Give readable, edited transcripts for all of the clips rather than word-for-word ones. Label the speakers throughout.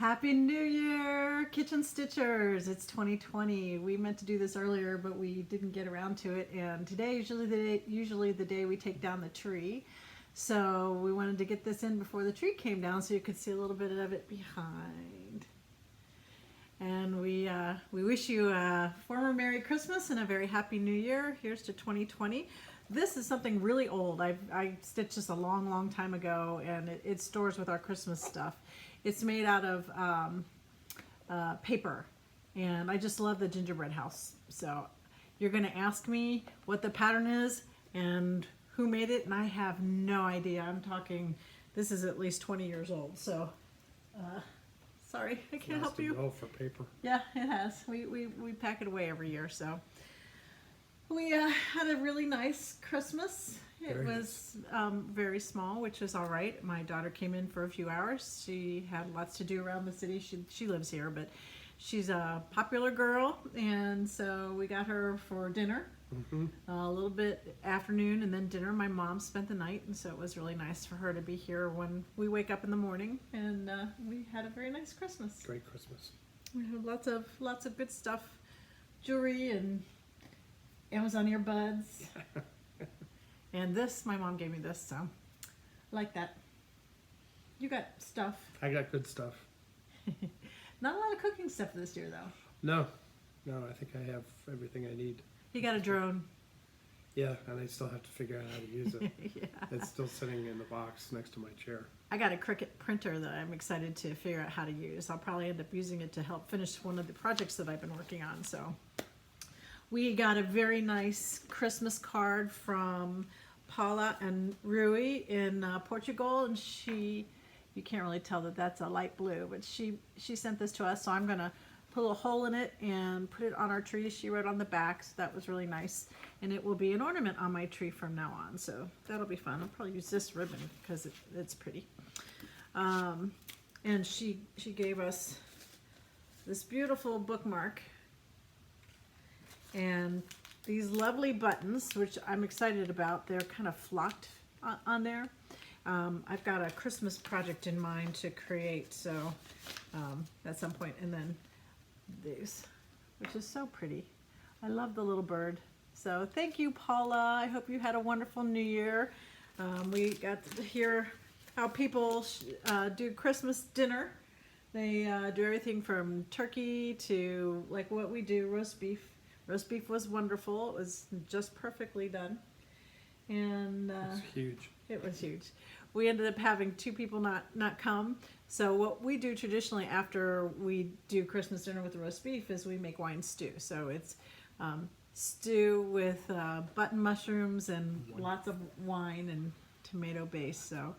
Speaker 1: Happy New Year, Kitchen Stitchers! It's 2020. We meant to do this earlier, but we didn't get around to it. And today, usually the day we take down the tree. So we wanted to get this in before the tree came down, so you could see a little bit of it behind. And we wish you a former Merry Christmas and a very Happy New Year. Here's to 2020. This is something really old. I stitched this a long time ago, and it stores with our Christmas stuff. It's made out of paper, and I just love the gingerbread house. So you're going to ask me what the pattern is and who made it, and I have no idea. I'm talking, this is at least 20 years old, so sorry, I can't help you.
Speaker 2: Well for paper.
Speaker 1: Yeah, it has. We pack it away every year, so. We had a really nice Christmas. It was very small, which was all right. My daughter came in for a few hours. She had lots to do around the city. She lives here, but she's a popular girl, and so we got her for dinner. A little bit afternoon, and then dinner. My mom spent the night, and so it was really nice for her to be here when we wake up in the morning. And we had a very nice Christmas.
Speaker 2: Great Christmas.
Speaker 1: We had lots of good stuff, jewelry and Amazon earbuds. And this, my mom gave me this, so I like that. You got stuff.
Speaker 2: I got good stuff.
Speaker 1: Not a lot of cooking stuff this year, though.
Speaker 2: No, I think I have everything I need.
Speaker 1: You got a drone.
Speaker 2: Yeah, and I still have to figure out how to use it.
Speaker 1: Yeah.
Speaker 2: It's still sitting in the box next to my chair.
Speaker 1: I got a Cricut printer that I'm excited to figure out how to use. I'll probably end up using it to help finish one of the projects that I've been working on, so. We got a very nice Christmas card from Paula and Rui in Portugal, and you can't really tell that that's a light blue, but she sent this to us, so I'm gonna put a little hole in it and put it on our tree. She wrote on the back, so that was really nice, and it will be an ornament on my tree from now on, so that'll be fun. I'll probably use this ribbon because it's pretty. And she gave us this beautiful bookmark and these lovely buttons, which I'm excited about. They're kind of flocked on there. I've got a Christmas project in mind to create, so at some point. And then these, which is so pretty. I love the little bird. So thank you, Paula. I hope you had a wonderful New Year. We got to hear how people do Christmas dinner. They do everything from turkey to like what we do, roast beef. Roast beef was wonderful. It was just perfectly done. And
Speaker 2: It's huge.
Speaker 1: It was huge. We ended up having 2 people not come. So what we do traditionally after we do Christmas dinner with the roast beef is we make wine stew. So it's stew with button mushrooms and lots of wine and tomato base. So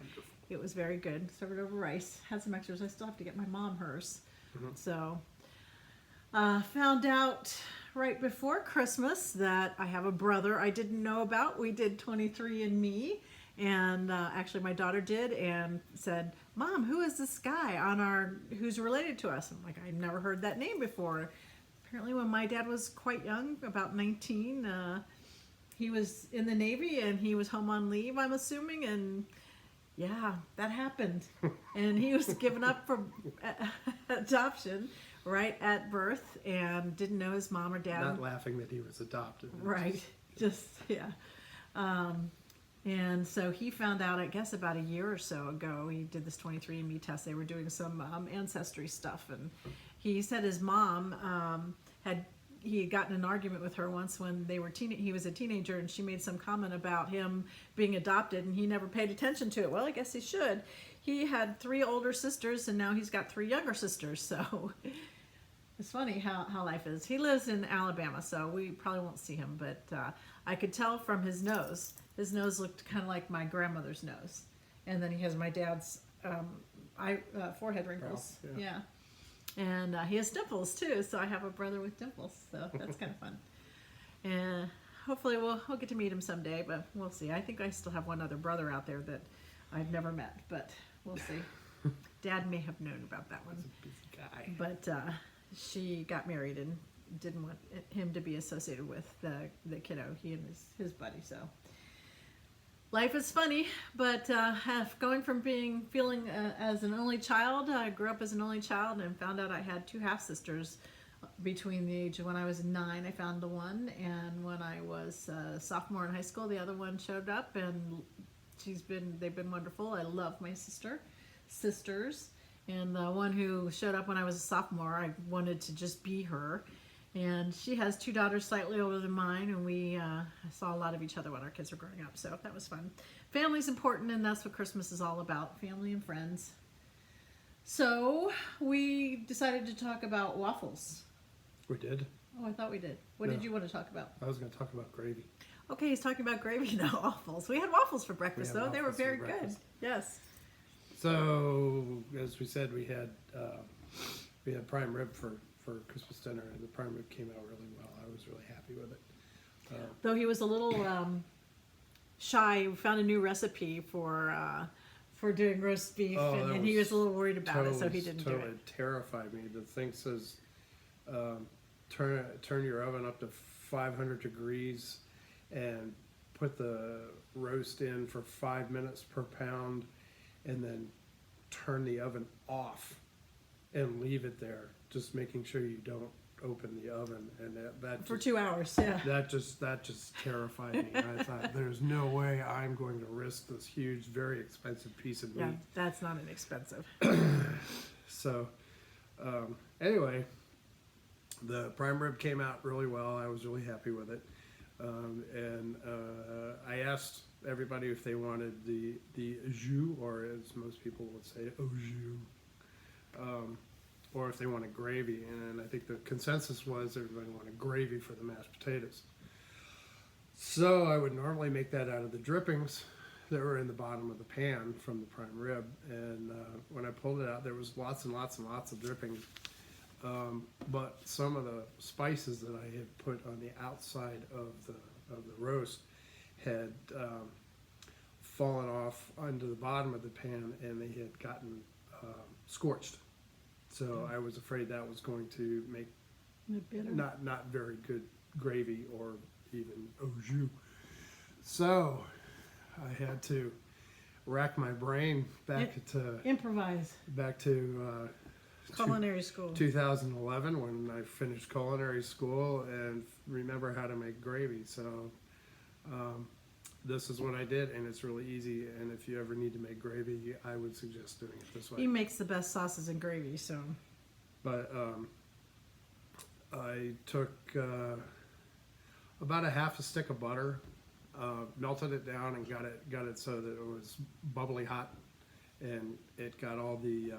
Speaker 1: it was very good. Served it over rice. Had some extras. I still have to get my mom hers. So found out right before Christmas that I have a brother I didn't know about. We did 23andMe, and actually my daughter did, and said, "Mom, who is this guy who's related to us?" I'm like, I've never heard that name before. Apparently when my dad was quite young, about 19, he was in the Navy and he was home on leave, I'm assuming, and yeah, that happened. And he was given up for adoption right at birth and didn't know his mom or dad.
Speaker 2: Not laughing that he was adopted.
Speaker 1: Right. Just, yeah. And so he found out, I guess, about a year or so ago. He did this 23andMe test. They were doing some ancestry stuff. And he said his mom he had gotten in an argument with her once when he was a teenager, and she made some comment about him being adopted, and he never paid attention to it. Well, I guess he should. He had 3 older sisters, and now he's got 3 younger sisters, so it's funny how life is. He lives in Alabama, so we probably won't see him, but I could tell from his nose. His nose looked kind of like my grandmother's nose. And then he has my dad's forehead wrinkles.
Speaker 2: Wow, yeah.
Speaker 1: And he has dimples, too, so I have a brother with dimples, so that's kind of fun. And hopefully we'll get to meet him someday, but we'll see. I think I still have one other brother out there that I've never met, but we'll see. Dad may have known about that one.
Speaker 2: He's a busy guy.
Speaker 1: But she got married and didn't want him to be associated with the kiddo, he and his buddy. So life is funny, but going from feeling as an only child, I grew up as an only child and found out I had two half sisters between the age of when I was 9. I found the one, and when I was a sophomore in high school, the other one showed up, and they've been wonderful. I love my sisters, and the one who showed up when I was a sophomore, I wanted to just be her. And she has 2 daughters slightly older than mine, and we saw a lot of each other when our kids were growing up, so that was fun. Family's important, and that's what Christmas is all about, family and friends. So we decided to talk about waffles.
Speaker 2: We did.
Speaker 1: Oh, I thought we did. What
Speaker 2: No.
Speaker 1: did you want to talk about?
Speaker 2: I was going to talk about gravy.
Speaker 1: Okay, he's talking about gravy, not waffles. We had waffles for breakfast,
Speaker 2: We had
Speaker 1: though. They were
Speaker 2: waffles for
Speaker 1: very good.
Speaker 2: breakfast.
Speaker 1: Yes.
Speaker 2: So, as we said, we had prime rib for Christmas dinner, and the prime rib came out really well. I was really happy with it.
Speaker 1: Though he was a little shy, we found a new recipe for doing roast beef, and he was a little worried about it, so he didn't do it.
Speaker 2: It terrified me. The thing says turn your oven up to 500 degrees and put the roast in for 5 minutes per pound, and then turn the oven off and leave it there, just making sure you don't open the oven. And that
Speaker 1: For
Speaker 2: just,
Speaker 1: 2 hours, yeah.
Speaker 2: that just terrified me. I thought, there's no way I'm going to risk this huge, very expensive piece of meat.
Speaker 1: Yeah, that's not inexpensive.
Speaker 2: So anyway, the prime rib came out really well. I was really happy with it. And I asked everybody if they wanted the jus, or as most people would say, au jus, or if they wanted gravy. And I think the consensus was everybody wanted gravy for the mashed potatoes. So I would normally make that out of the drippings that were in the bottom of the pan from the prime rib. And when I pulled it out, there was lots and lots and lots of drippings. But some of the spices that I had put on the outside of the roast had fallen off onto the bottom of the pan, and they had gotten scorched. So I was afraid that was going to make not very good gravy or even au jus. So I had to rack my brain back to
Speaker 1: Culinary school.
Speaker 2: 2011 when I finished culinary school and remember how to make gravy. So this is what I did, and it's really easy. And if you ever need to make gravy, I would suggest doing it this way.
Speaker 1: He makes the best sauces and gravy, so.
Speaker 2: But I took about a half a stick of butter, melted it down, and got it so that it was bubbly hot, and it got all the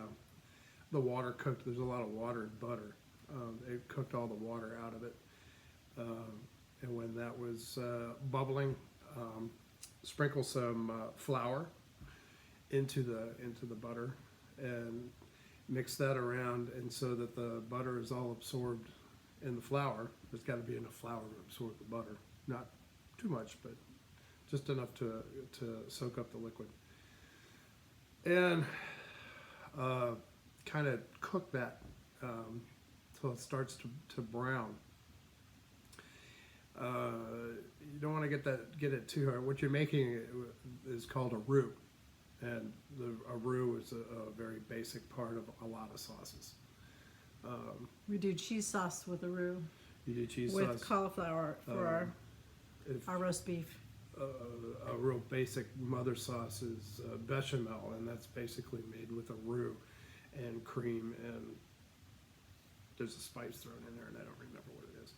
Speaker 2: water cooked. There's a lot of water in butter. It cooked all the water out of it, and when that was bubbling, sprinkle some flour into the butter and mix that around, and so that the butter is all absorbed in the flour. There's got to be enough flour to absorb the butter, not too much, but just enough to soak up the liquid. And kind of cook that till it starts to brown. You don't want to get it too hard. What you're making is called a roux, and a roux is a very basic part of a lot of sauces.
Speaker 1: We do cheese sauce with a roux.
Speaker 2: You do cheese
Speaker 1: with
Speaker 2: sauce
Speaker 1: cauliflower for our roast beef.
Speaker 2: A real basic mother sauce is bechamel, and that's basically made with a roux and cream, and there's a spice thrown in there, and I don't remember what it is.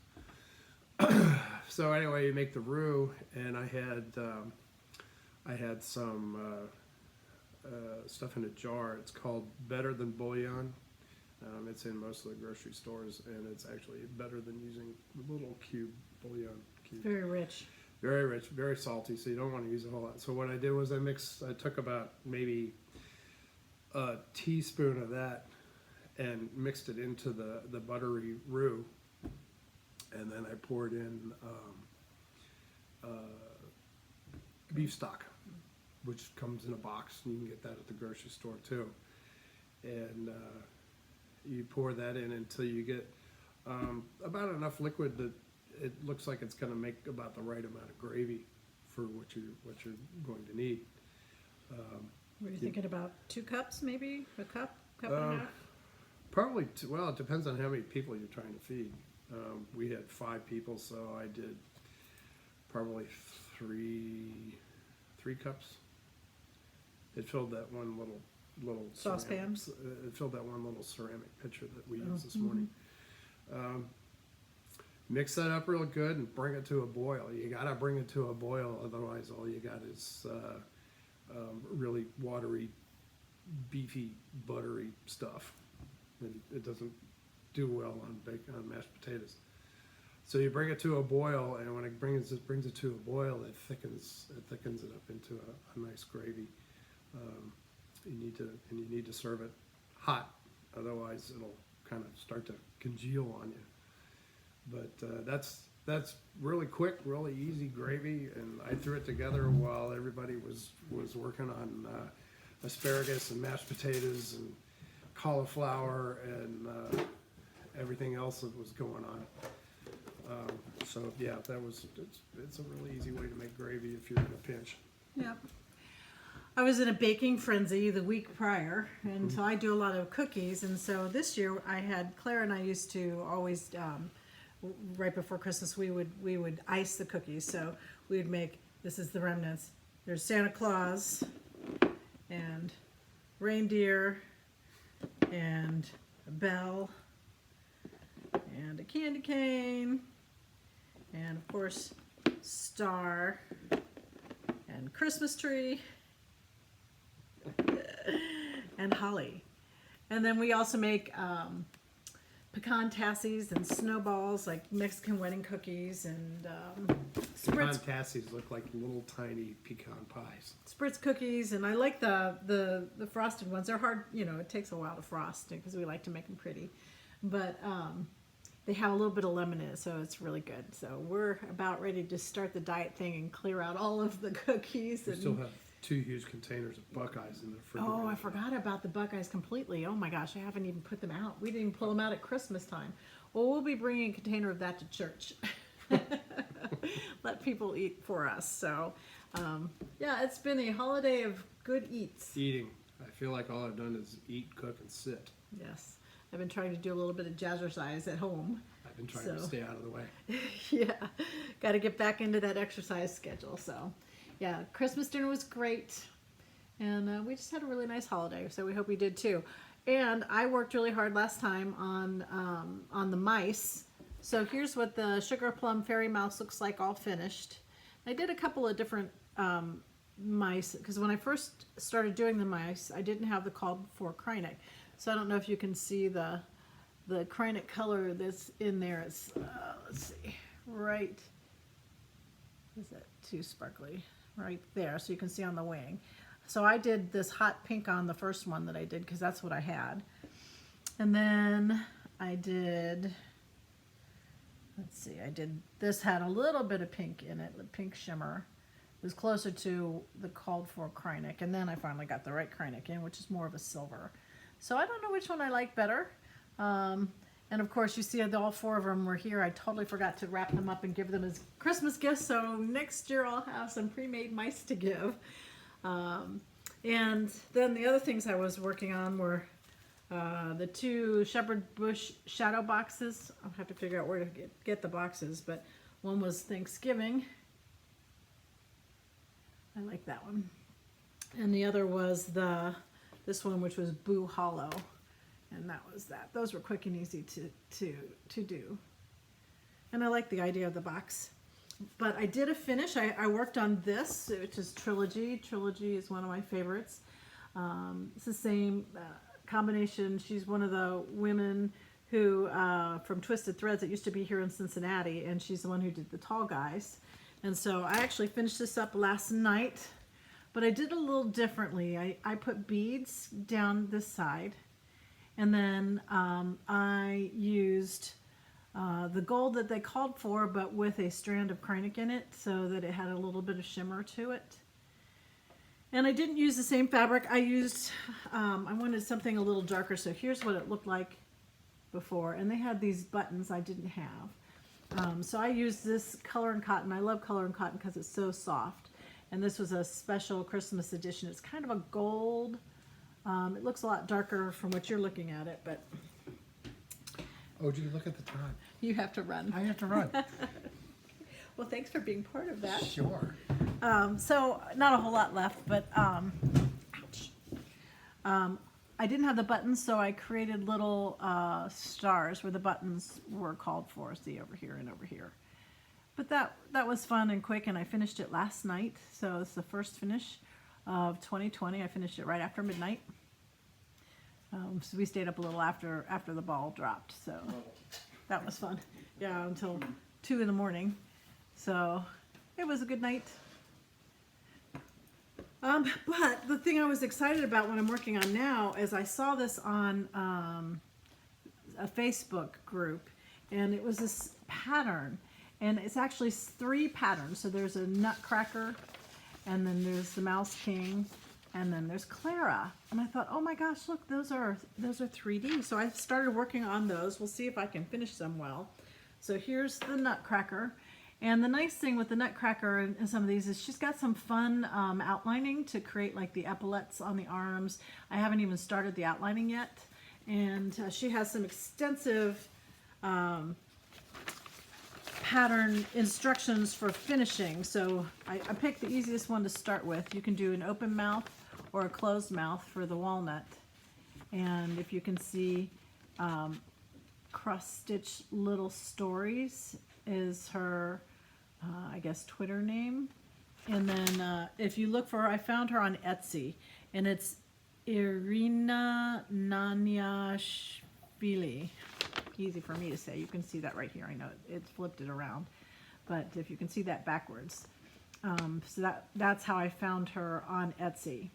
Speaker 2: So anyway, you make the roux, and I had some stuff in a jar. It's called Better Than Bouillon. It's in most of the grocery stores, and it's actually better than using the little bouillon cube.
Speaker 1: Very rich.
Speaker 2: Very rich, very salty, so you don't want to use a whole lot. So what I did was I took about maybe a teaspoon of that and mixed it into the buttery roux, and then I poured in beef stock, which comes in a box, and you can get that at the grocery store too. And you pour that in until you get about enough liquid that it looks like it's going to make about the right amount of gravy for what you're going to need.
Speaker 1: Were you thinking about 2 cups, maybe a cup and a half?
Speaker 2: Probably, well, it depends on how many people you're trying to feed. We had 5 people, so I did probably 3 cups. It filled that one little
Speaker 1: Saucepan?
Speaker 2: It filled that one little ceramic pitcher that we used this morning. Mix that up real good and bring it to a boil. You gotta bring it to a boil, otherwise all you got is really watery, beefy, buttery stuff, and it doesn't do well on mashed potatoes. So you bring it to a boil, and when it brings it to a boil, it thickens it up into a nice gravy. You need to serve it hot, otherwise it'll kind of start to congeal on you. But that's really quick, really easy gravy, and I threw it together while everybody was working on asparagus and mashed potatoes and cauliflower and everything else that was going on. So yeah, it's a really easy way to make gravy if you're in a pinch.
Speaker 1: Yeah. I was in a baking frenzy the week prior, and so I do a lot of cookies. And so this year Claire and I used to always, right before Christmas, we would ice the cookies. So we would make, this is the remnants. There's Santa Claus and reindeer and a bell and a candy cane and of course star and Christmas tree and holly. And then we also make pecan tassies and snowballs, like Mexican wedding cookies, and
Speaker 2: Pecan tassies look like little tiny pecan pies.
Speaker 1: Spritz cookies, and I like the frosted ones. They're hard, it takes a while to frost because we like to make them pretty. But they have a little bit of lemon in it, so it's really good. So we're about ready to start the diet thing and clear out all of the cookies.
Speaker 2: We still have 2 huge containers of Buckeyes in the refrigerator.
Speaker 1: Oh, I forgot about the Buckeyes completely. Oh my gosh, I haven't even put them out. We didn't even pull them out at Christmas time. Well, we'll be bringing a container of that to church. Let people eat for us. So, yeah, it's been a holiday of good eats.
Speaker 2: Eating. I feel like all I've done is eat, cook, and sit.
Speaker 1: Yes. I've been trying to do a little bit of jazzercise at home.
Speaker 2: I've been trying to stay out of the way.
Speaker 1: Yeah. Got to get back into that exercise schedule. So, yeah, Christmas dinner was great. And we just had a really nice holiday. So we hope you did too. And I worked really hard last time on the mice. So here's what the sugar plum fairy mouse looks like all finished. I did a couple of different mice because when I first started doing the mice, I didn't have the called for Krynic. So I don't know if you can see the Krynic color that's in there. It's, let's see, right, is that too sparkly? Right there, so you can see on the wing. So I did this hot pink on the first one that I did because that's what I had. And then I did, let's see, this had a little bit of pink in it, the pink shimmer. It was closer to the called for Krynic. And then I finally got the right Krynic in, which is more of a silver. So I don't know which one I like better. And of course you see all 4 of them were here. I totally forgot to wrap them up and give them as Christmas gifts. So next year I'll have some pre-made mice to give. And then the other things I was working on were the 2 shepherd bush shadow boxes. I'll have to figure out where to get the boxes, but one was Thanksgiving. I like that one. And the other was this one, which was Boo Hollow. And that was that. Those were quick and easy to do. And I like the idea of the box. But I did a finish. I worked on this, which is Trilogy. Trilogy is one of my favorites. It's the same combination. She's one of the women who, from Twisted Threads, that used to be here in Cincinnati, and she's the one who did the Tall Guys. And so I actually finished this up last night, but I did a little differently. I put beads down this side, and then I used the gold that they called for, but with a strand of Krynic in it so that it had a little bit of shimmer to it. And I didn't use the same fabric. I used, I wanted something a little darker, so here's what it looked like before. And they had these buttons I didn't have. So I used this Color and Cotton. I love Color and Cotton because it's so soft. And this was a special Christmas edition. It's kind of a gold. It looks a lot darker from what you're looking at it, but
Speaker 3: Oh, gee, look at the time.
Speaker 1: you have to run.
Speaker 3: I have to run.
Speaker 1: Well, thanks for being part of that.
Speaker 3: Sure.
Speaker 1: So not a whole lot left, but ouch. I didn't have the buttons, so I created little stars where the buttons were called for. See, over here and over here. But that was fun and quick, and I finished it last night. So it's the first finish of 2020. I finished it right after midnight. So we stayed up a little after the ball dropped. So that was fun. Yeah, until 2 in the morning. So it was a good night. But the thing I was excited about when I'm working on now is I saw this on a Facebook group, and it was this pattern, and it's actually 3 patterns. So there's a Nutcracker, and then there's the Mouse King, and then there's Clara. And I thought, oh my gosh, look, those are 3D. So I started working on those. We'll see if I can finish them well. So here's the Nutcracker. And the nice thing with the Nutcracker and some of these is she's got some fun outlining to create like the epaulets on the arms. I haven't even started the outlining yet. And she has some extensive pattern instructions for finishing. So I picked the easiest one to start with. You can do an open mouth or a closed mouth for the walnut. And if you can see, cross stitch little stories is her I guess Twitter name. And then if you look for her, I found her on Etsy, and it's Iryna Naniashvili. Easy for me to say. You can see that right here. I know it's flipped it around, but if you can see that backwards. So that's how I found her on Etsy.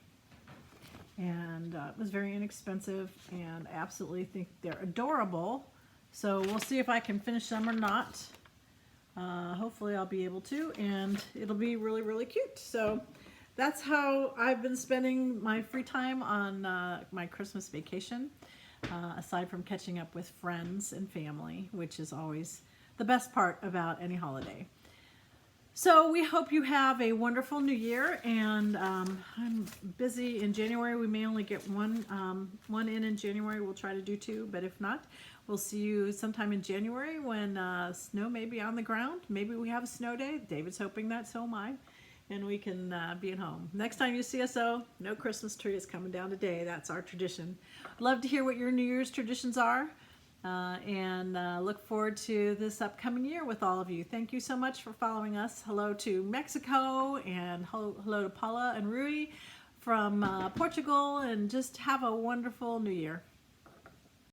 Speaker 1: And it was very inexpensive, and I absolutely think they're adorable. So we'll see if I can finish them or not. Hopefully I'll be able to, and it'll be really, really cute. So that's how I've been spending my free time on my Christmas vacation, aside from catching up with friends and family, which is always the best part about any holiday. So we hope you have a wonderful new year, and I'm busy in January. We may only get one in January. We'll try to do 2, but if not, we'll see you sometime in January when snow may be on the ground. Maybe we have a snow day. David's hoping that, so am I. And we can be at home. Next time you see us, no Christmas tree is coming down today. That's our tradition. Love to hear what your New Year's traditions are. And look forward to this upcoming year with all of you. Thank you so much for following us. Hello to Mexico, and hello to Paula and Rui from Portugal. And just have a wonderful New Year.